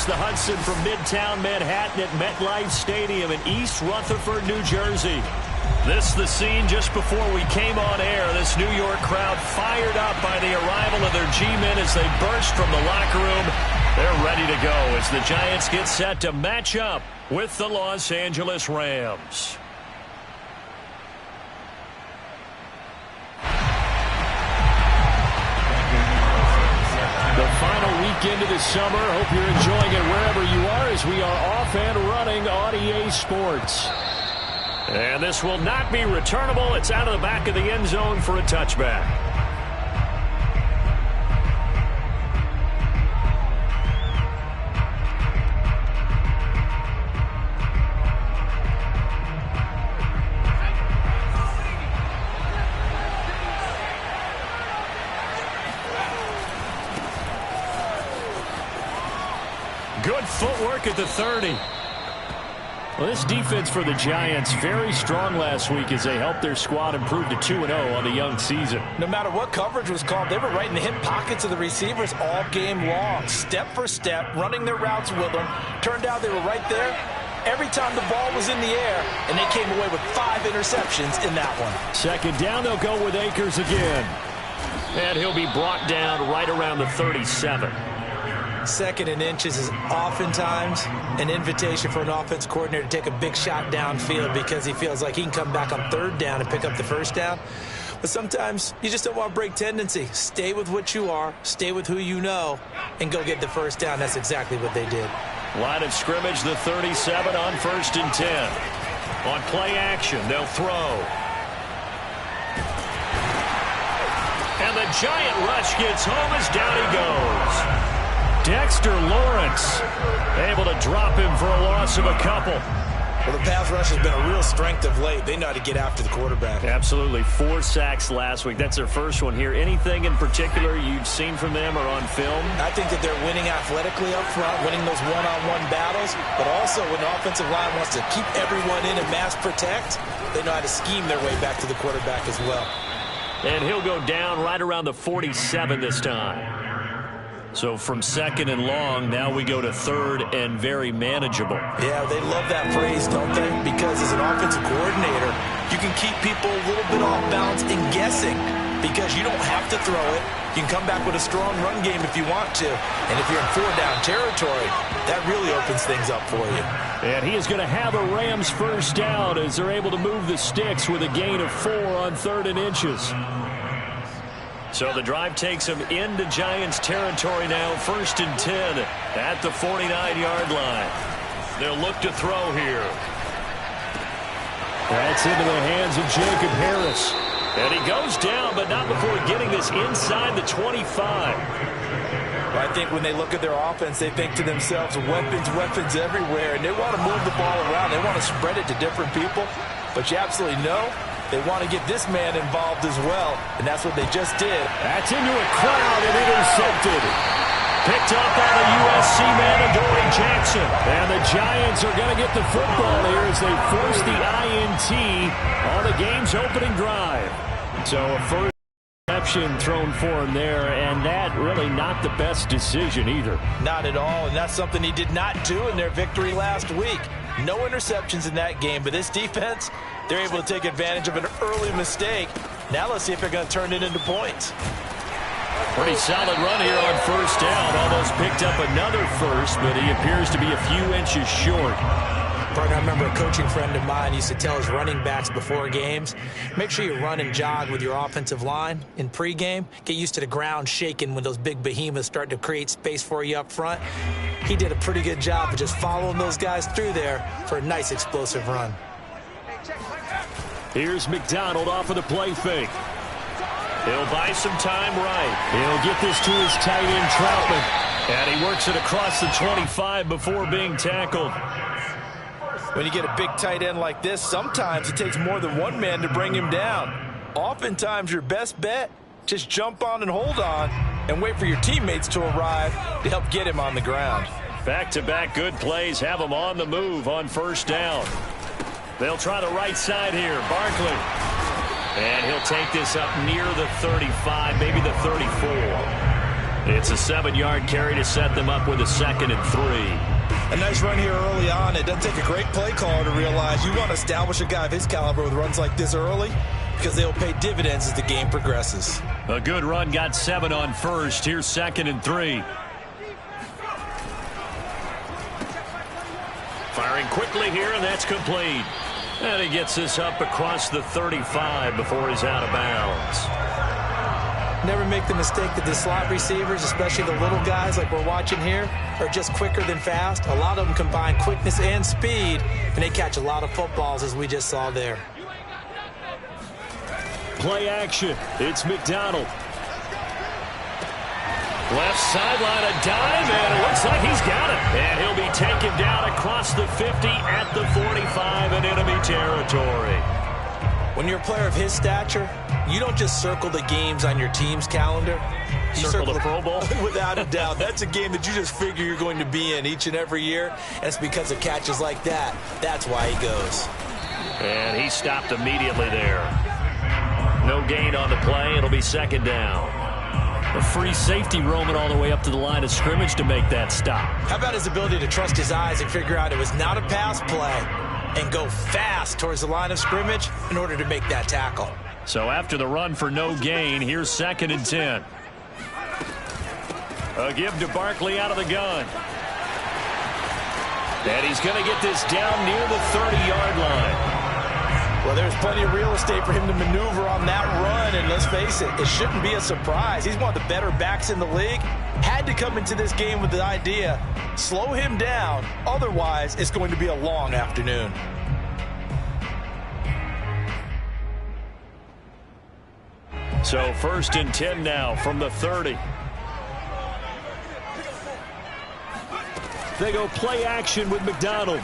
across the Hudson from Midtown Manhattan at MetLife Stadium in East Rutherford, New Jersey. This is the scene just before we came on air. This New York crowd fired up by the arrival of their G-men as they burst from the locker room. They're ready to go as the Giants get set to match up with the Los Angeles Rams. The final weekend of the summer. Hope you're enjoying it wherever you are as we are off and running on EA Sports. And this will not be returnable. It's out of the back of the end zone for a touchback. Good footwork at the 30. Well, this defense for the Giants, very strong last week as they helped their squad improve to 2-0 on the young season. No matter what coverage was called, they were right in the hip pockets of the receivers all game long. Step for step, running their routes with them. Turned out they were right there every time the ball was in the air, and they came away with 5 interceptions in that one. Second down, they'll go with Akers again. And he'll be brought down right around the 37. Second and inches is oftentimes an invitation for an offense coordinator to take a big shot downfield because he feels like he can come back on third down and pick up the first down. But sometimes you just don't want to break tendency. Stay with what you are, stay with who you know, and go get the first down. That's exactly what they did. Line of scrimmage, the 37 on 1st and 10. On play action, they'll throw. And the Giant rush gets home as down he goes. Dexter Lawrence able to drop him for a loss of a couple. Well, the pass rush has been a real strength of late. They know how to get after the quarterback. Absolutely. 4 sacks last week. That's their first one here. Anything in particular you've seen from them or on film? I think that they're winning athletically up front, winning those one-on-one battles, but also when the offensive line wants to keep everyone in and mass protect, they know how to scheme their way back to the quarterback as well. And he'll go down right around the 47 this time. So from second and long, now we go to third and very manageable. Yeah, they love that phrase, don't they? Because as an offensive coordinator, you can keep people a little bit off balance and guessing because you don't have to throw it. You can come back with a strong run game if you want to. And if you're in 4-down territory, that really opens things up for you. And he is going to have a Rams first down as they're able to move the sticks with a gain of 4 on 3rd and inches. So the drive takes him into Giants territory now, 1st and 10 at the 49-yard line. They'll look to throw here. That's into the hands of Jacob Harris. And he goes down, but not before getting this inside the 25. Well, I think when they look at their offense, they think to themselves, weapons everywhere, and they want to move the ball around. They want to spread it to different people, but you absolutely know they want to get this man involved as well, and that's what they just did. That's into a crowd and intercepted. Picked up by the USC man, Adoree Jackson. And the Giants are going to get the football here as they force the INT on the game's opening drive. So a first interception thrown for him there, and that really not the best decision either. Not at all, and that's something he did not do in their victory last week. No interceptions in that game, but this defense, they're able to take advantage of an early mistake. Now let's see if they're going to turn it into points. Pretty solid run here on first down. Almost picked up another first, but he appears to be a few inches short. Partner, I remember a coaching friend of mine used to tell his running backs before games, make sure you run and jog with your offensive line in pregame. Get used to the ground shaking when those big behemoths start to create space for you up front. He did a pretty good job of just following those guys through there for a nice explosive run. Here's McDonald off of the play fake. He'll buy some time right. He'll get this to his tight end, Troutman. And he works it across the 25 before being tackled. When you get a big tight end like this, sometimes it takes more than one man to bring him down. Oftentimes, your best bet, just jump on and hold on and wait for your teammates to arrive to help get him on the ground. Back-to-back good plays have him on the move on first down. They'll try the right side here. Barkley. And he'll take this up near the 35, maybe the 34. It's a 7-yard carry to set them up with a 2nd and 3. A nice run here early on. It doesn't take a great play caller to realize you want to establish a guy of his caliber with runs like this early because they'll pay dividends as the game progresses. A good run, got 7 on first. Here's 2nd and 3. Firing quickly here, and that's complete. And he gets this up across the 35 before he's out of bounds. Never make the mistake that the slot receivers, especially the little guys like we're watching here, are just quicker than fast. A lot of them combine quickness and speed, and they catch a lot of footballs, as we just saw there. Play action. It's McDonald. Left sideline, a dime, and it looks like he's got it. And he'll be taken down across the 50 at the 45 in enemy territory. When you're a player of his stature, you don't just circle the games on your team's calendar. You circle the Pro Bowl? Without a doubt. That's a game that you just figure you're going to be in each and every year, and it's because of catches like that. That's why he goes. And he stopped immediately there. No gain on the play. It'll be 2nd down. A free safety roaming all the way up to the line of scrimmage to make that stop. How about his ability to trust his eyes and figure out it was not a pass play and go fast towards the line of scrimmage in order to make that tackle. So after the run for no gain, here's 2nd and 10. A give to Barkley out of the gun. And he's going to get this down near the 30-yard line. Well, there's plenty of real estate for him to maneuver on that run, and let's face it, it shouldn't be a surprise. He's one of the better backs in the league. Had to come into this game with the idea, slow him down, otherwise it's going to be a long afternoon. So 1st and 10 now from the 30. They go play action with McDonald.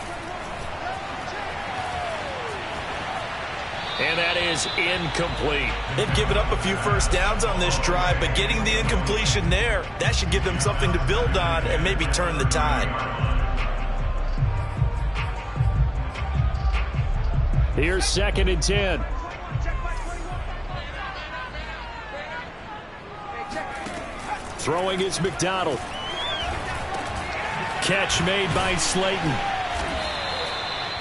And that is incomplete. They've given up a few first downs on this drive, but getting the incompletion there, that should give them something to build on and maybe turn the tide. Here's 2nd and 10. Throwing is McDonald. Catch made by Slayton.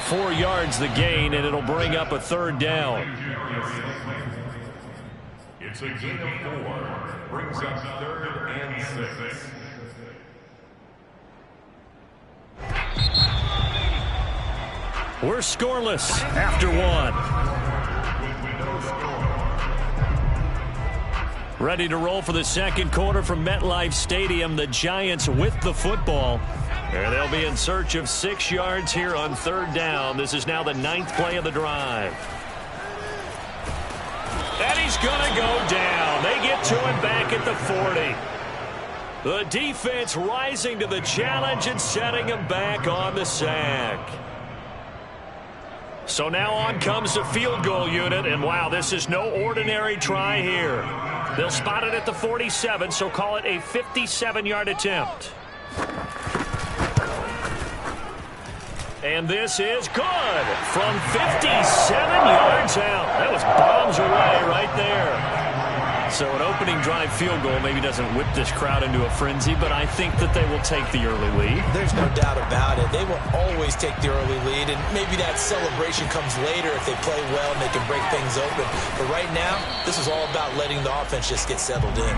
4 yards the gain, and it'll bring up a 3rd down. It's a gain of 4. Brings up 3rd and 6. We're scoreless after 1. Ready to roll for the 2nd quarter from MetLife Stadium. The Giants with the football. And they'll be in search of 6 yards here on 3rd down. This is now the 9th play of the drive. And he's going to go down. They get to him back at the 40. The defense rising to the challenge and setting him back on the sack. So now on comes the field goal unit. And wow, this is no ordinary try here. They'll spot it at the 47, so call it a 57-yard attempt. And this is good from 57 yards out. That was bombs away right there. So an opening drive field goal maybe doesn't whip this crowd into a frenzy, but I think that they will take the early lead. There's no doubt about it. They will always take the early lead, and maybe that celebration comes later if they play well and they can break things open. But right now, this is all about letting the offense just get settled in.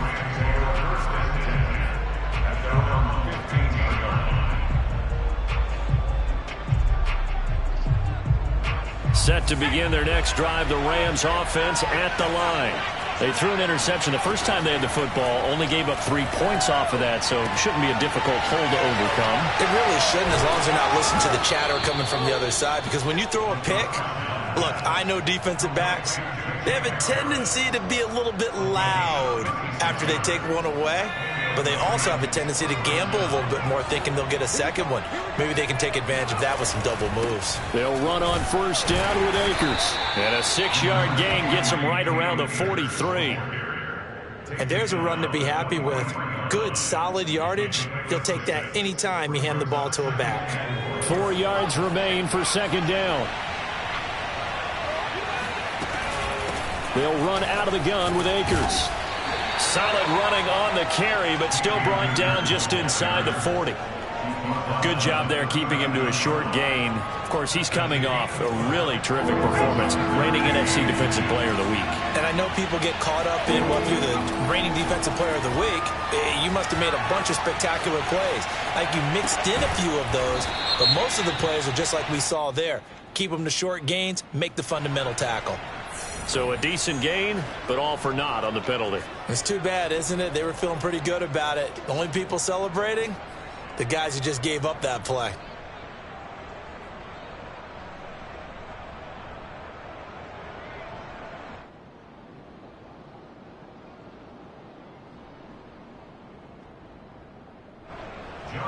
Set to begin their next drive, the Rams offense at the line. They threw an interception the first time they had the football, only gave up 3 points off of that, so it shouldn't be a difficult hole to overcome. It really shouldn't, as long as they're not listening to the chatter coming from the other side, because when you throw a pick, look, I know defensive backs, they have a tendency to be a little bit loud after they take one away, but they also have a tendency to gamble a little bit more, thinking they'll get a second one. Maybe they can take advantage of that with some double moves. They'll run on 1st down with Akers. And a 6-yard gain gets them right around the 43. And there's a run to be happy with. Good, solid yardage. He'll take that anytime you hand the ball to a back. 4 yards remain for 2nd down. They'll run out of the gun with Akers. Solid running on the carry, but still brought down just inside the 40. Good job there keeping him to a short gain. Of course, he's coming off a really terrific performance, reigning NFC Defensive Player of the Week. And I know people get caught up in, well, if you're the reigning Defensive Player of the Week, you must have made a bunch of spectacular plays. Like you mixed in a few of those, but most of the plays are just like we saw there. Keep them to short gains, make the fundamental tackle. So a decent gain, but all for naught on the penalty. It's too bad, isn't it? They were feeling pretty good about it. The only people celebrating, the guys who just gave up that play.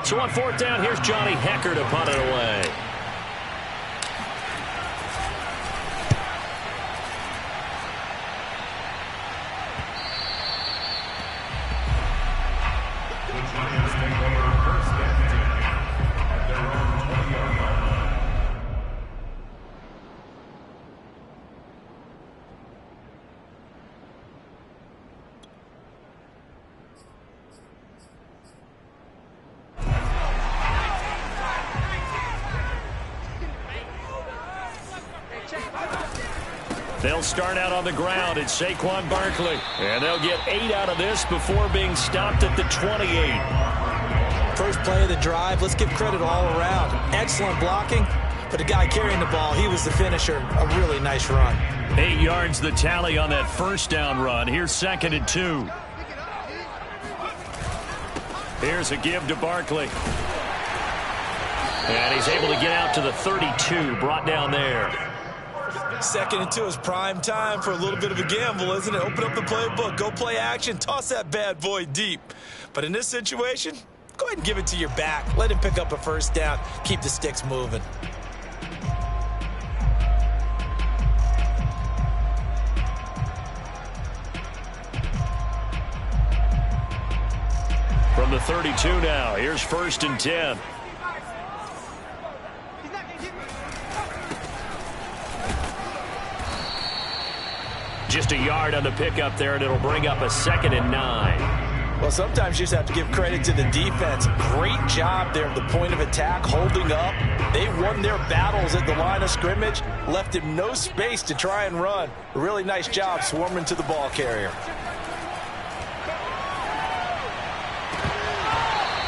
So on fourth down, here's Johnny Hekker to punt it away. They'll start out on the ground. It's Saquon Barkley. And they'll get 8 out of this before being stopped at the 28. First play of the drive. Let's give credit all around. Excellent blocking. But the guy carrying the ball, he was the finisher. A really nice run. 8 yards the tally on that first down run. Here's 2nd and 2. Here's a give to Barkley. And he's able to get out to the 32. Brought down there. 2nd and 2 is prime time for a little bit of a gamble, isn't it? Open up the playbook, go play action, toss that bad boy deep. But in this situation, go ahead and give it to your back. Let him pick up a first down. Keep the sticks moving. From the 32 now, here's 1st and 10. Just a yard on the pickup there, and it'll bring up a 2nd and 9. Well, sometimes you just have to give credit to the defense. Great job there at the point of attack, holding up. They won their battles at the line of scrimmage, left him no space to try and run. A really nice job swarming to the ball carrier.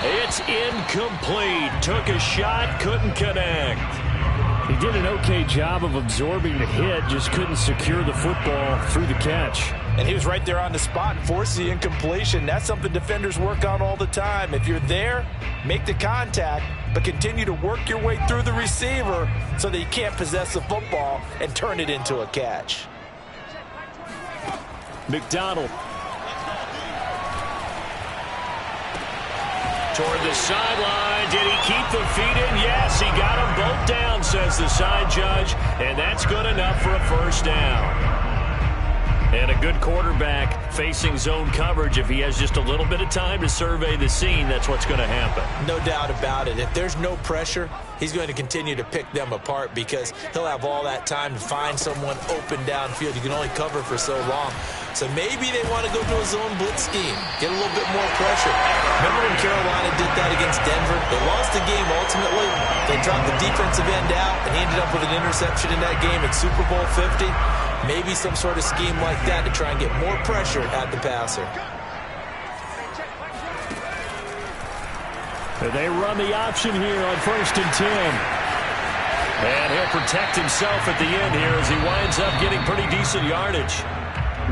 It's incomplete. Took a shot, couldn't connect. He did an okay job of absorbing the hit, just couldn't secure the football through the catch. And he was right there on the spot and forced the incompletion. That's something defenders work on all the time. If you're there, make the contact, but continue to work your way through the receiver so that you can't possess the football and turn it into a catch. McDonald. Toward the sideline. Did he keep the feet in? Yes, he got them both down, says the side judge. And that's good enough for a first down. And a good quarterback facing zone coverage. If he has just a little bit of time to survey the scene, that's what's going to happen. No doubt about it. If there's no pressure, he's going to continue to pick them apart because he'll have all that time to find someone open downfield. You can only cover for so long. So maybe they want to go to a zone blitz scheme, get a little bit more pressure. Remember when Carolina did that against Denver? They lost the game ultimately. They dropped the defensive end out, and he ended up with an interception in that game at Super Bowl 50. Maybe some sort of scheme like that to try and get more pressure at the passer. They run the option here on 1st and 10. And he'll protect himself at the end here as he winds up getting pretty decent yardage.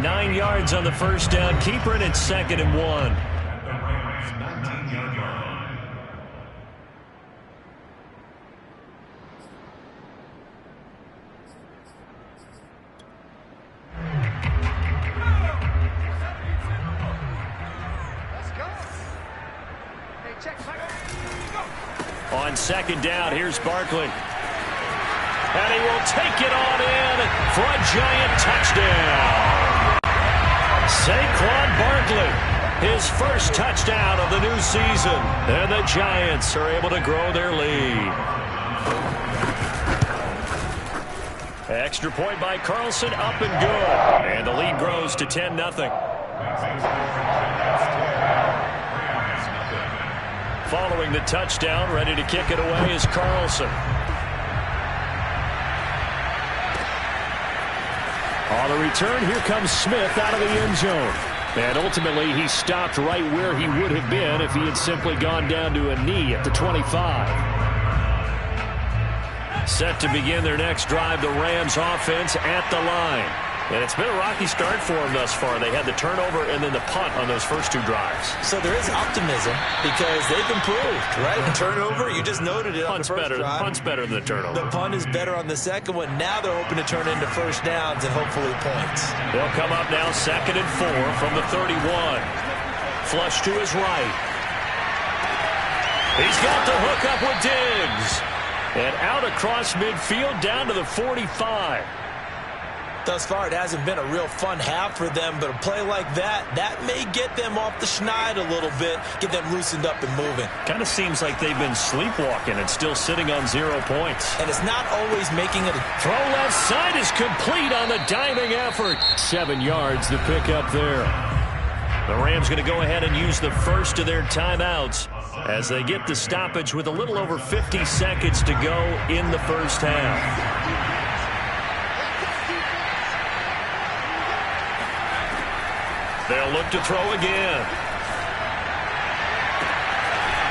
9 yards on the first down. Keeper, and it's 2nd and 1. On 2nd down, here's Barkley. And he will take it on in for a giant touchdown. Saquon Barkley, his first touchdown of the new season. And the Giants are able to grow their lead. Extra point by Carlson, up and good. And the lead grows to 10-0. Following the touchdown, ready to kick it away is Carlson. On the return, here comes Smith out of the end zone. And ultimately, he stopped right where he would have been if he had simply gone down to a knee at the 25. Set to begin their next drive, the Rams offense at the line. And it's been a rocky start for them thus far. They had the turnover and then the punt on those first two drives. So there is optimism because they've improved, right? The turnover, you just noted it on the first drive. Punt's better than the turnover. The punt is better on the second one. Now they're hoping to turn into first downs and hopefully points. They'll come up now 2nd and 4 from the 31. Flush to his right. He's got the hook up with Diggs. And out across midfield down to the 45. Thus far, it hasn't been a real fun half for them, but a play like that may get them off the schneid a little bit, get them loosened up and moving. Kind of seems like they've been sleepwalking and still sitting on 0 points. And it's not always making it. Throw left side is complete on the diving effort. 7 yards to pick up there. The Rams going to go ahead and use the first of their timeouts as they get the stoppage with a little over 50 seconds to go in the first half. They'll look to throw again.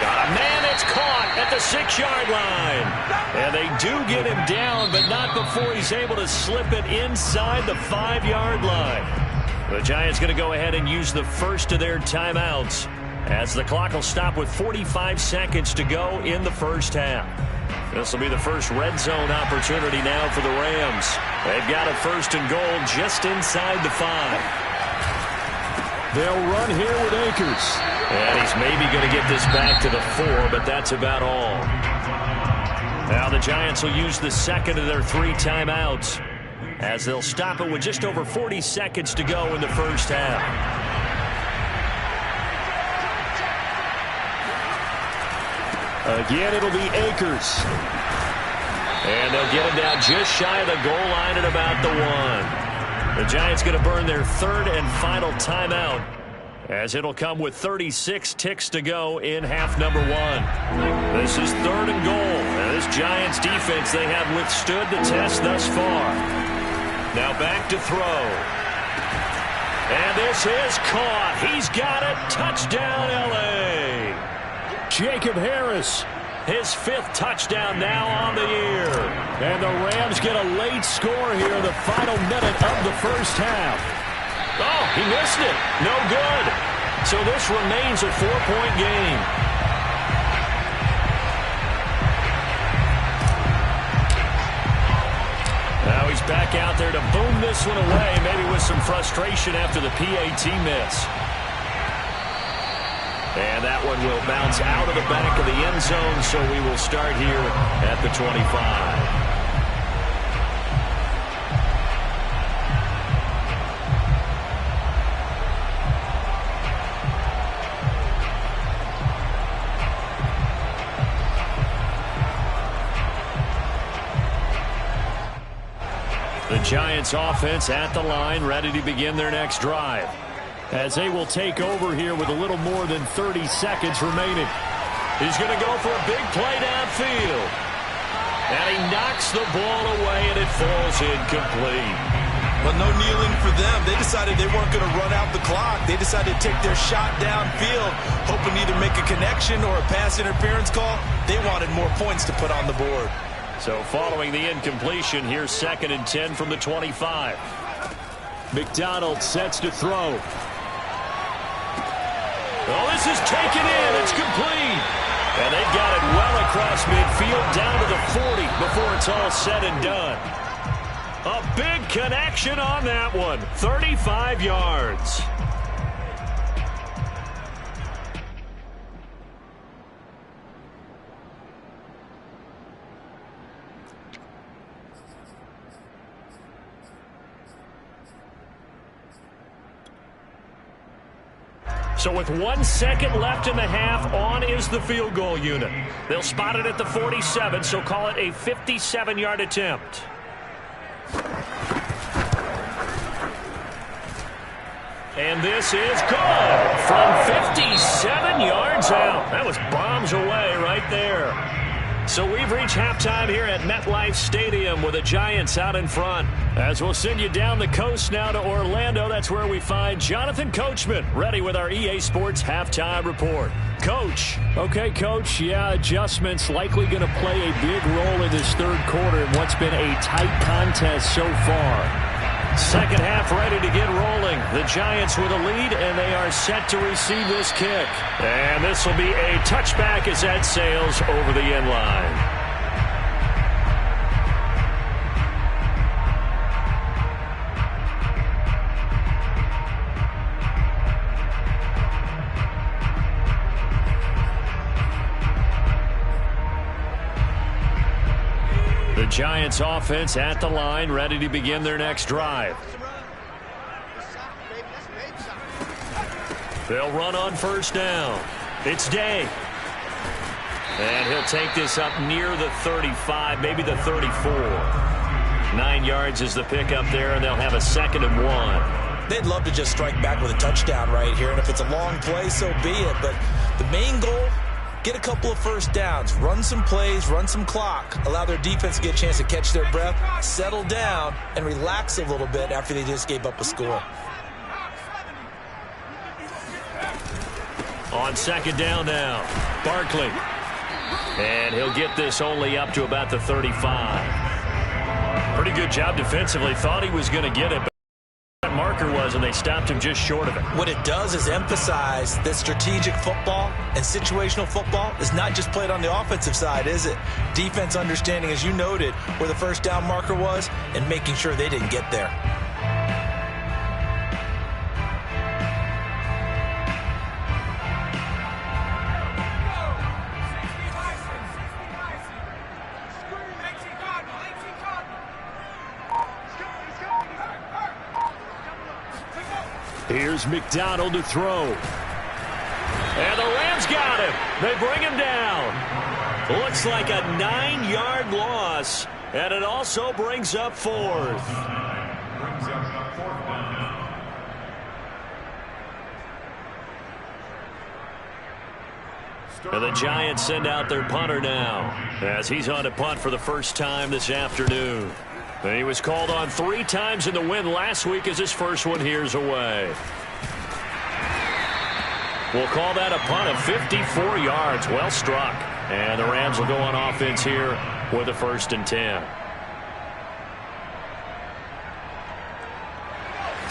Got a man that's caught at the 6-yard line. And they do get him down, but not before he's able to slip it inside the 5-yard line. The Giants going to go ahead and use the first of their timeouts as the clock will stop with 45 seconds to go in the first half. This will be the first red zone opportunity now for the Rams. They've got a 1st and goal just inside the 5. They'll run here with Akers. And he's maybe going to get this back to the 4, but that's about all. Now the Giants will use the second of their 3 timeouts as they'll stop it with just over 40 seconds to go in the first half. Again, it'll be Akers. And they'll get him down just shy of the goal line at about the 1. The Giants going to burn their 3rd and final timeout as it'll come with 36 ticks to go in half number 1. This is 3rd and goal. And this Giants defense, they have withstood the test thus far. Now back to throw. And this is caught. He's got it. Touchdown, L.A. Jacob Harris. His 5th touchdown now on the year. And the Rams get a late score here in the final minute of the first half. Oh, he missed it. No good. So this remains a 4-point game. Now he's back out there to boom this one away, maybe with some frustration after the PAT miss. And that one will bounce out of the back of the end zone, so we will start here at the 25. The Giants offense at the line, ready to begin their next drive, as they will take over here with a little more than 30 seconds remaining. He's going to go for a big play downfield. And he knocks the ball away, and it falls incomplete. Well, no kneeling for them. They decided they weren't going to run out the clock. They decided to take their shot downfield, hoping to either make a connection or a pass interference call. They wanted more points to put on the board. So following the incompletion, here's 2nd and 10 from the 25. McDonald sets to throw. Oh, this is taken in. It's complete. And they've got it well across midfield down to the 40 before it's all said and done. A big connection on that one. 35 yards. So with 1 second left in the half, on is the field goal unit. They'll spot it at the 47, so call it a 57-yard attempt. And this is good from 57 yards out. That was bombs away right there. So we've reached halftime here at MetLife Stadium with the Giants out in front. As we'll send you down the coast now to Orlando, that's where we find Jonathan Coachman ready with our EA Sports halftime report. Coach. Okay, Coach. Yeah, adjustments likely going to play a big role in this third quarter in what's been a tight contest so far. Second half ready to get rolling. The Giants with a lead, and they are set to receive this kick. And this will be a touchback as that sails over the end line. The Giants offense at the line, ready to begin their next drive. They'll run on first down. It's Day. And he'll take this up near the 35, maybe the 34. 9 yards is the pickup there, and they'll have a 2nd and 1. They'd love to just strike back with a touchdown right here, and if it's a long play, so be it. But the main goal, get a couple of first downs, run some plays, run some clock, allow their defense to get a chance to catch their breath, settle down, and relax a little bit after they just gave up a score. On second down now, Barkley. And he'll get this only up to about the 35. Pretty good job defensively. Thought he was going to get it, but that marker was, and they stopped him just short of it. What it does is emphasize that strategic football and situational football is not just played on the offensive side, is it? Defense understanding, as you noted, where the first down marker was and making sure they didn't get there. Here's McDonald to throw. And the Rams got him. They bring him down. Looks like a 9-yard loss. And it also brings up 4th. And the Giants send out their punter now, as he's on a punt for the first time this afternoon. And he was called on 3 times in the win last week, as his first one here's away. We'll call that a punt of 54 yards. Well struck. And the Rams will go on offense here with a 1st and 10.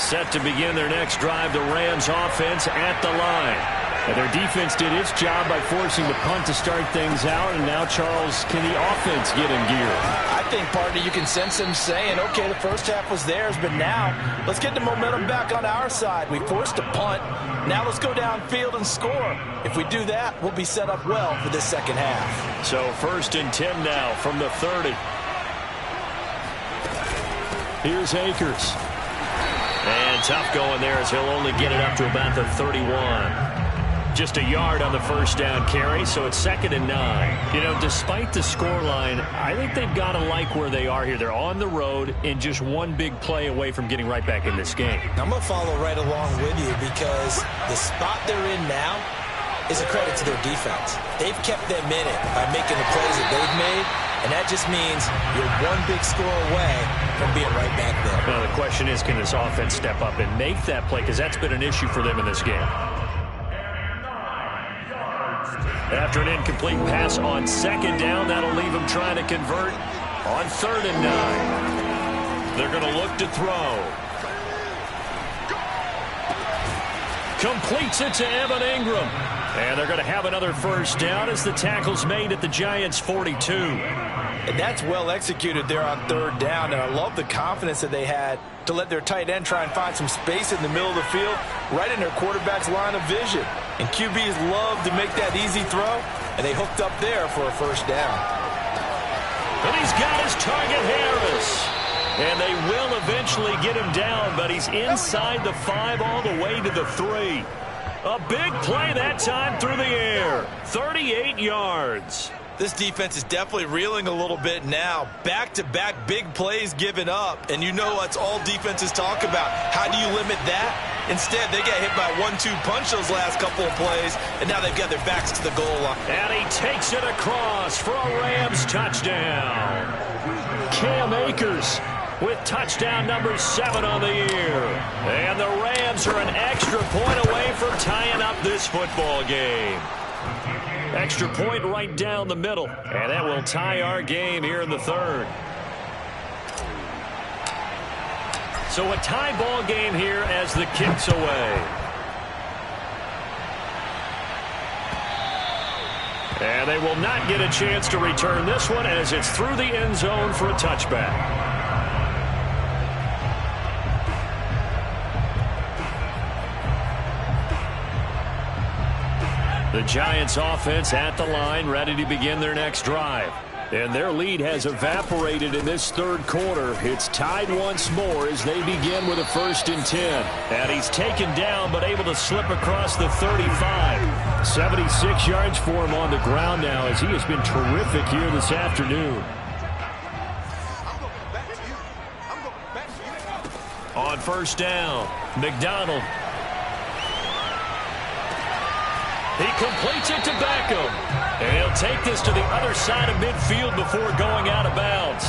Set to begin their next drive, the Rams offense at the line. And their defense did its job by forcing the punt to start things out. And now, Charles, can the offense get in gear? I think, partner, you can sense them saying, okay, the first half was theirs, but now let's get the momentum back on our side. We forced a punt. Now let's go downfield and score. If we do that, we'll be set up well for this second half. So 1st and 10 now from the 30. Here's Akers. And tough going there, as he'll only get it up to about the 31. Just a yard on the first down carry, so it's 2nd and 9. You know, despite the scoreline, I think they've got to like where they are here. They're on the road and just one big play away from getting right back in this game. I'm going to follow right along with you, because the spot they're in now is a credit to their defense. They've kept them in it by making the plays that they've made, and that just means you're one big score away from being right back there. Well, the question is, can this offense step up and make that play, because that's been an issue for them in this game. After an incomplete pass on 2nd down, that'll leave them trying to convert on 3rd and 9. They're going to look to throw. Completes it to Evan Ingram. And they're going to have another first down as the tackle's made at the Giants' 42. And that's well executed there on 3rd down, and I love the confidence that they had to let their tight end try and find some space in the middle of the field, right in their quarterback's line of vision. And QBs love to make that easy throw, and they hooked up there for a first down. And he's got his target, Harris. And they will eventually get him down, but he's inside the 5 all the way to the 3. A big play that time through the air. 38 yards. This defense is definitely reeling a little bit now. Back-to-back big plays given up. And you know that's all defenses talk about. How do you limit that? Instead, they got hit by a 1-2 punch those last couple of plays, and now they've got their backs to the goal line. And he takes it across for a Rams touchdown. Cam Akers with touchdown number 7 on the year. And the Rams are an extra point away from tying up this football game. Extra point right down the middle. And that will tie our game here in the third. So a tie ball game here as the kick's away. And they will not get a chance to return this one as it's through the end zone for a touchback. The Giants offense at the line, ready to begin their next drive. And their lead has evaporated in this third quarter. It's tied once more as they begin with a 1st and 10. And he's taken down but able to slip across the 35. 76 yards for him on the ground now as he has been terrific here this afternoon. On 1st down, McDonald. He completes it to Beckham. And he'll take this to the other side of midfield before going out of bounds.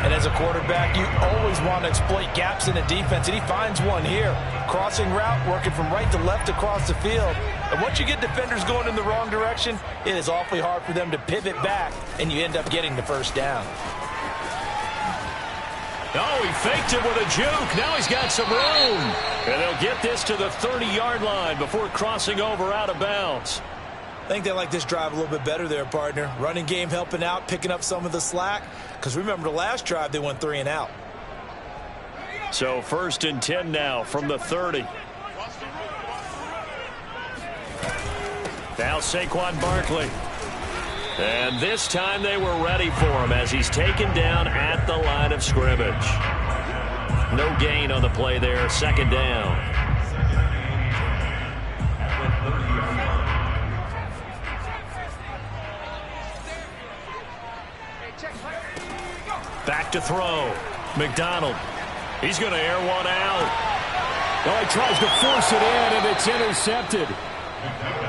And as a quarterback, you always want to exploit gaps in the defense, and he finds one here. Crossing route, working from right to left across the field. And once you get defenders going in the wrong direction, it is awfully hard for them to pivot back, and you end up getting the 1st down. Oh, he faked it with a juke. Now he's got some room. And they'll get this to the 30-yard line before crossing over out of bounds. I think they like this drive a little bit better there, partner. Running game helping out, picking up some of the slack. Because remember, the last drive, they went 3 and out. So 1st and 10 now from the 30. Now Saquon Barkley. And this time they were ready for him as he's taken down at the line of scrimmage. No gain on the play there, 2nd down. Back to throw. McDonald. He's going to air one out. Well, he tries to force it in, and it's intercepted.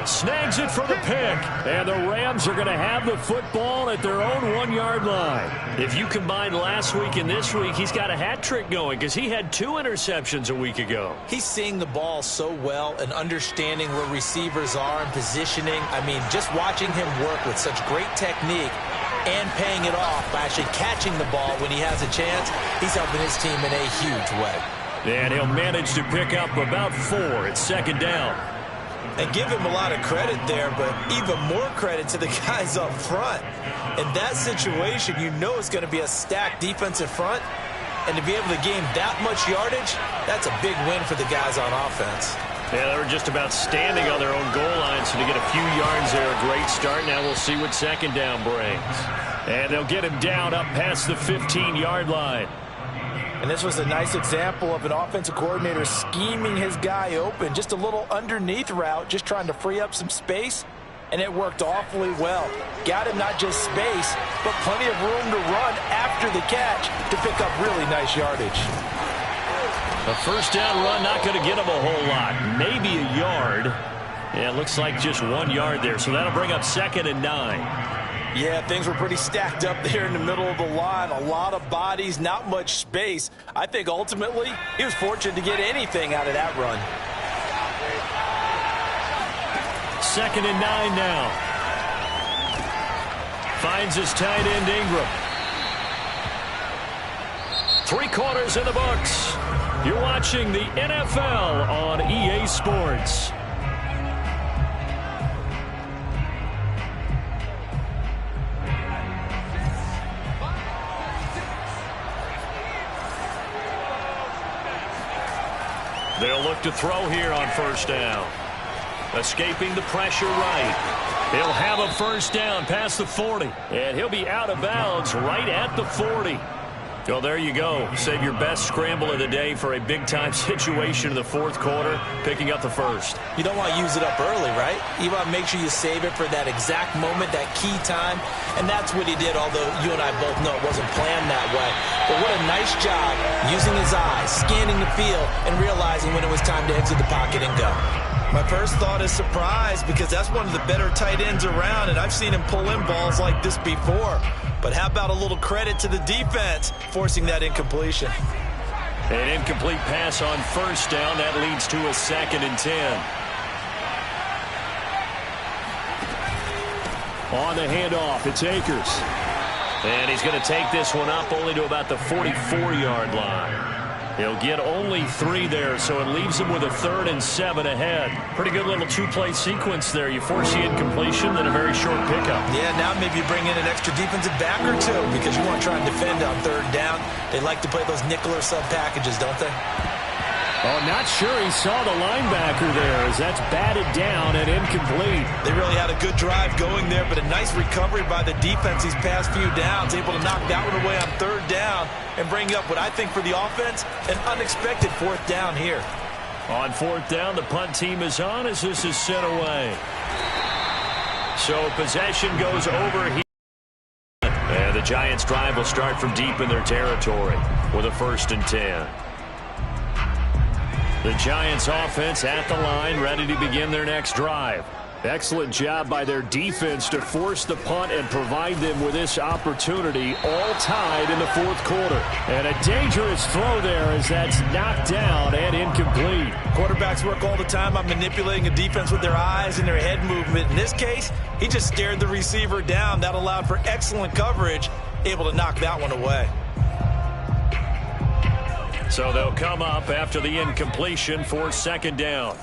Snags it for the pick. And the Rams are going to have the football at their own 1-yard line. If you combine last week and this week, he's got a hat trick going because he had 2 interceptions a week ago. He's seeing the ball so well and understanding where receivers are and positioning. I mean, just watching him work with such great technique and paying it off by actually catching the ball when he has a chance, he's helping his team in a huge way. And he'll manage to pick up about 4. It's 2nd down. And give him a lot of credit there, but even more credit to the guys up front. In that situation, you know it's going to be a stacked defensive front. And to be able to gain that much yardage, that's a big win for the guys on offense. Yeah, they were just about standing on their own goal line, so to get a few yards there, a great start. Now we'll see what 2nd down brings. And they'll get him down up past the 15-yard line. And this was a nice example of an offensive coordinator scheming his guy open. Just a little underneath route, just trying to free up some space. And it worked awfully well. Got him not just space, but plenty of room to run after the catch to pick up really nice yardage. A 1st down run, not going to get him a whole lot. Maybe a yard. Yeah, it looks like just 1 yard there. So that'll bring up 2nd and 9. Yeah, things were pretty stacked up there in the middle of the line. A lot of bodies, not much space. I think ultimately he was fortunate to get anything out of that run. 2nd and 9 now. Finds his tight end Ingram. 3 quarters in the books. You're watching the NFL on EA Sports. They'll look to throw here on 1st down. Escaping the pressure right. He'll have a 1st down past the 40. And he'll be out of bounds right at the 40. Well, there you go. Save your best scramble of the day for a big-time situation in the fourth quarter, picking up the first. You don't want to use it up early, right? You want to make sure you save it for that exact moment, that key time. And that's what he did, although you and I both know it wasn't planned that way. But what a nice job using his eyes, scanning the field, and realizing when it was time to exit the pocket and go. My first thought is surprise, because that's one of the better tight ends around, and I've seen him pull in balls like this before. But how about a little credit to the defense forcing that incompletion? An incomplete pass on first down. That leads to a 2nd and 10. On the handoff, it's Akers. And he's going to take this one up only to about the 44-yard line. He'll get only 3 there, so it leaves him with a 3rd and 7 ahead. Pretty good little two-play sequence there. You force the incompletion, then a very short pickup. Yeah, now maybe you bring in an extra defensive back or two because you want to try and defend on 3rd down. They like to play those nickel or sub packages, don't they? Oh, not sure he saw the linebacker there as that's batted down and incomplete. They really had a good drive going there, but a nice recovery by the defense these past few downs, able to knock that one away on 3rd down and bring up what I think for the offense, an unexpected 4th down here. On 4th down, the punt team is on as this is sent away. So possession goes over here. And the Giants' drive will start from deep in their territory with a 1st and 10. The Giants offense at the line, ready to begin their next drive. Excellent job by their defense to force the punt and provide them with this opportunity, all tied in the fourth quarter. And a dangerous throw there as that's knocked down and incomplete. Quarterbacks work all the time on manipulating a defense with their eyes and their head movement. In this case, he just stared the receiver down. That allowed for excellent coverage, able to knock that one away. So they'll come up after the incompletion for 2nd down.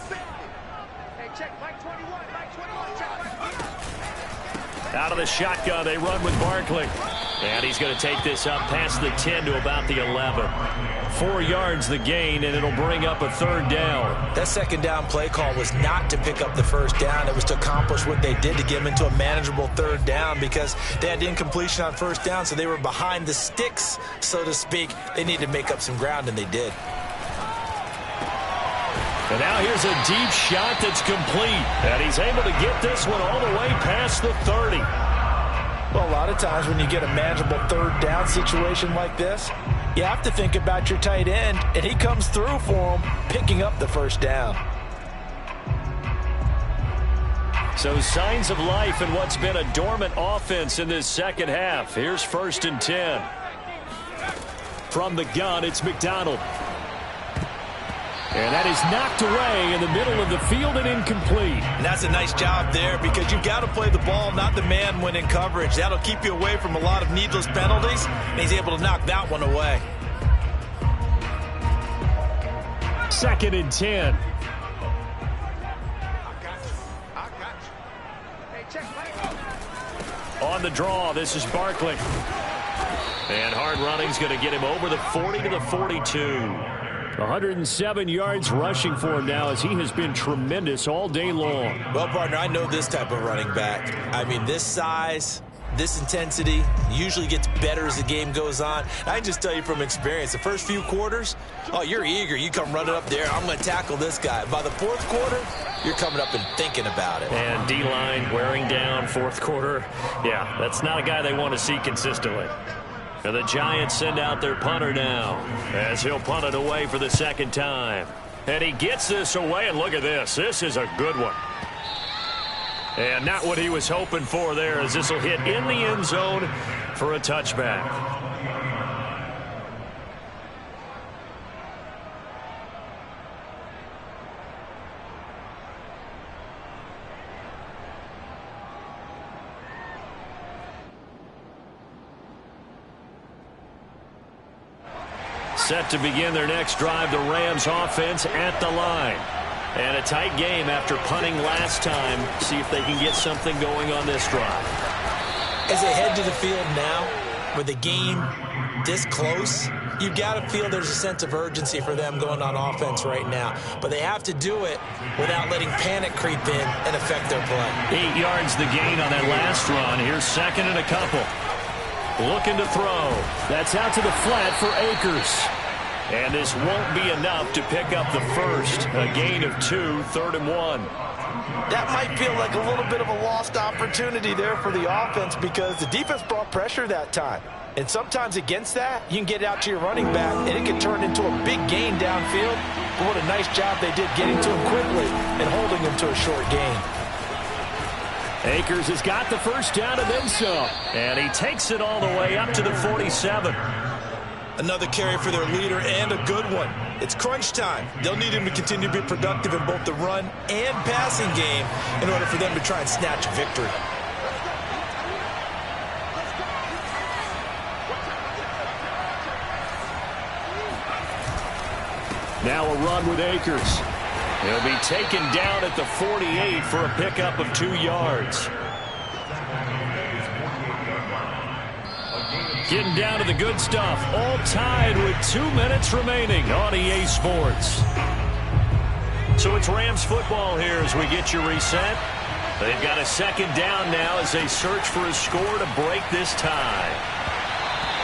Out of the shotgun, they run with Barkley. And he's going to take this up past the 10 to about the 11. 4 yards the gain, and it'll bring up a 3rd down. That 2nd down play call was not to pick up the 1st down. It was to accomplish what they did to get them into a manageable 3rd down because they had incompletion on 1st down, so they were behind the sticks, so to speak. They needed to make up some ground, and they did. And now here's a deep shot that's complete. And he's able to get this one all the way past the 30. Well, a lot of times when you get a manageable 3rd down situation like this, you have to think about your tight end, and he comes through for him, picking up the 1st down. So signs of life in what's been a dormant offense in this second half. Here's 1st and 10. From the gun, it's McDonald. And that is knocked away in the middle of the field and incomplete. And that's a nice job there because you've got to play the ball, not the man when in coverage. That'll keep you away from a lot of needless penalties, and he's able to knock that one away. 2nd and 10. On the draw, this is Barkley. And hard running's going to get him over the 40 to the 42. 107 yards rushing for him now as he has been tremendous all day long. Well, partner, I know this type of running back. I mean, this size, this intensity usually gets better as the game goes on. I can just tell you from experience, the first few quarters, oh, you're eager. You come running up there, I'm going to tackle this guy. By the 4th quarter, you're coming up and thinking about it. And D-line wearing down 4th quarter. Yeah, that's not a guy they want to see consistently. And the Giants send out their punter now as he'll punt it away for the 2nd time. And he gets this away, and look at this. This is a good one. And not what he was hoping for there as this will hit in the end zone for a touchback. Set to begin their next drive, the Rams offense at the line. And a tight game after punting last time. See if they can get something going on this drive. As they head to the field now, with the game this close, you've got to feel there's a sense of urgency for them going on offense right now. But they have to do it without letting panic creep in and affect their play. 8 yards the gain on that last run. Here's 2nd and a couple. looking to throw. That's out to the flat for Akers. And this won't be enough to pick up the first. A gain of 2, 3rd and 1. That might feel like a little bit of a lost opportunity there for the offense because the defense brought pressure that time. And sometimes against that, you can get out to your running back, and it can turn into a big gain downfield. But what a nice job they did getting to him quickly and holding him to a short gain. Akers has got the first down and then some. And he takes it all the way up to the 47. Another carry for their leader and a good one. It's crunch time. They'll need him to continue to be productive in both the run and passing game in order for them to try and snatch a victory. Now a run with Akers. He'll be taken down at the 48 for a pickup of 2 yards. Getting down to the good stuff. All tied with 2 minutes remaining on EA Sports. So it's Rams football here as we get you reset. They've got a second down now as they search for a score to break this tie.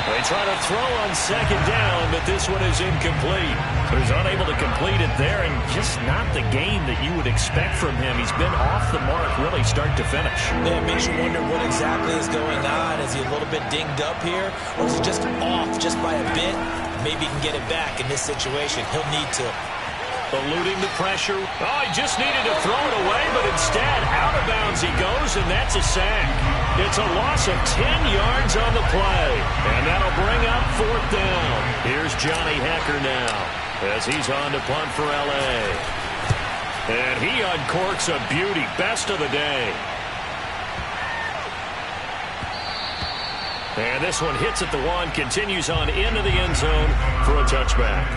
They try to throw on second down, but this one is incomplete. He's unable to complete it there, and just not the game that you would expect from him. He's been off the mark really start to finish. Yeah, it makes you wonder what exactly is going on. Is he a little bit dinged up here, or is he just off just by a bit? Maybe he can get it back in this situation. He'll need to. Eluding the pressure. Oh, he just needed to throw it away, but instead, out of bounds he goes, and that's a sack. It's a loss of 10 yards on the play, and that'll bring up 4th down. Here's Johnny Hekker now as he's on to punt for L.A. And he uncorks a beauty. Best of the day. And this one hits at the 1, continues on into the end zone for a touchback.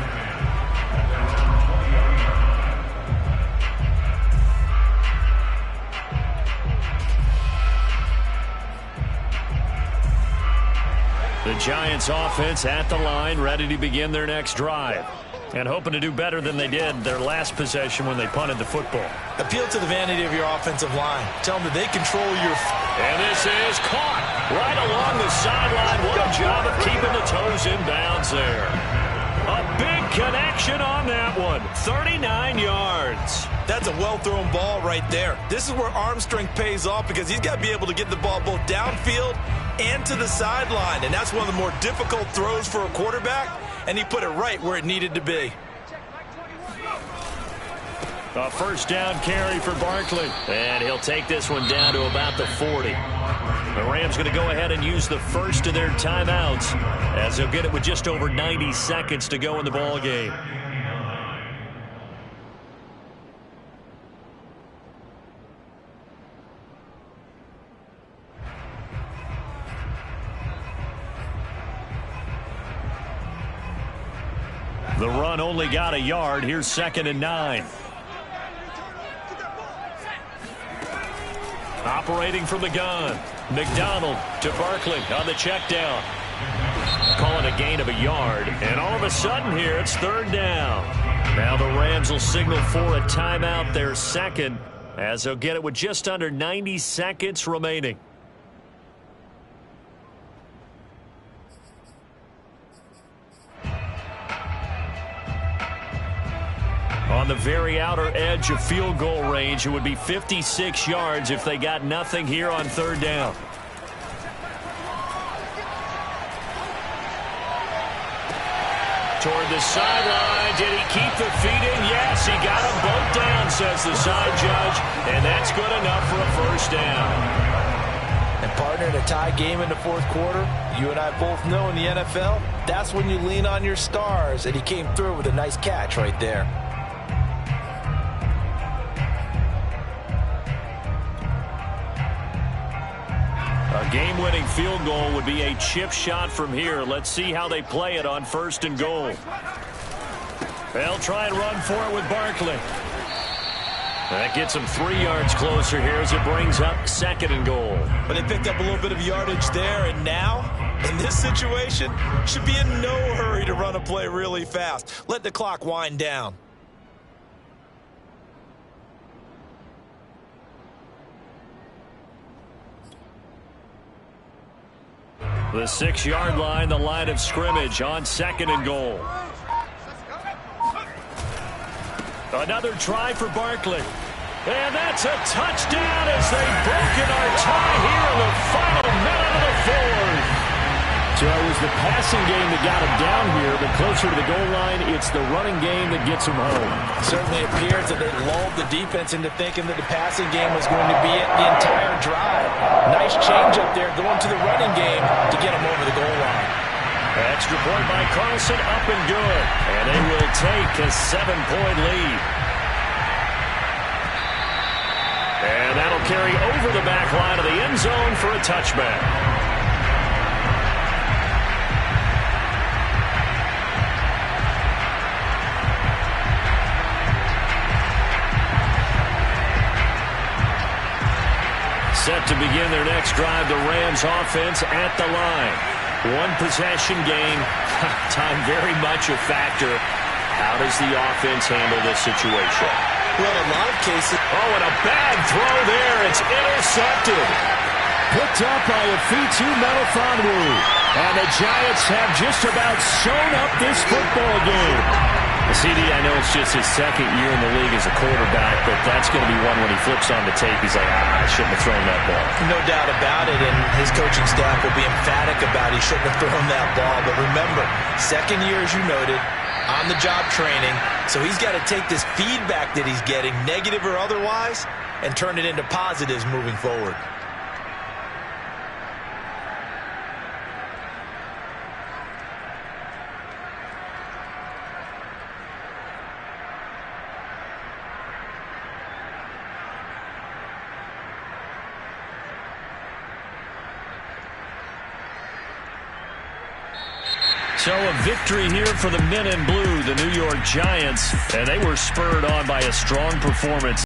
The Giants offense at the line, ready to begin their next drive. And hoping to do better than they did their last possession when they punted the football. Appeal to the vanity of your offensive line. Tell them that they control your... And this is caught right along the sideline. What a job of keeping the toes in bounds there. A big connection on that one. 39 yards. That's a well-thrown ball right there. This is where arm strength pays off because he's got to be able to get the ball both downfield and to the sideline. And that's one of the more difficult throws for a quarterback. And he put it right where it needed to be. A first down carry for Barkley. And he'll take this one down to about the 40. The Rams going to go ahead and use the first of their timeouts as they'll get it with just over 90 seconds to go in the ball game. The run only got a yard. Here's 2nd and 9. Operating from the gun. McDonald to Barkley on the check down. Call it a gain of a yard. And all of a sudden here, it's 3rd down. Now the Rams will signal for a timeout, their second, as they'll get it with just under 90 seconds remaining. On the very outer edge of field goal range, it would be 56 yards if they got nothing here on 3rd down. Toward the sideline. Did he keep the feet in? Yes, he got them both down, says the side judge. And that's good enough for a first down. And partner, in a tie game in the 4th quarter, you and I both know in the NFL, that's when you lean on your stars. And he came through with a nice catch right there. A game-winning field goal would be a chip shot from here. Let's see how they play it on 1st and goal. They'll try and run for it with Barkley. That gets them 3 yards closer here as it brings up 2nd and goal. But they picked up a little bit of yardage there, and now, in this situation, should be in no hurry to run a play really fast. Let the clock wind down. The 6-yard line, the line of scrimmage on 2nd and goal. Another try for Barkley. And that's a touchdown as they've broken our tie here in the final minute of the 4th. So it was the passing game that got him down here, but closer to the goal line, it's the running game that gets him home. Certainly appears that they lulled the defense into thinking that the passing game was going to be it the entire drive. Nice change up there going to the running game to get him over the goal line. Extra point by Carlson, up and good. And they will take a 7-point lead. And that'll carry over the back line of the end zone for a touchback. Set to begin their next drive, the Rams offense at the line. One possession game, time very much a factor. How does the offense handle this situation? Well, in a lot of cases... Oh, and a bad throw there. It's intercepted. Picked up by Afitu Melifonwu. And the Giants have just about sewn up this football game. CD, I know it's just his 2nd year in the league as a quarterback, but that's going to be one when he flips on the tape. He's like, I shouldn't have thrown that ball. No doubt about it, and his coaching staff will be emphatic about he shouldn't have thrown that ball. But remember, 2nd year, as you noted, on-the-job training, so he's got to take this feedback that he's getting, negative or otherwise, and turn it into positives moving forward. So a victory here for the men in blue, the New York Giants, and they were spurred on by a strong performance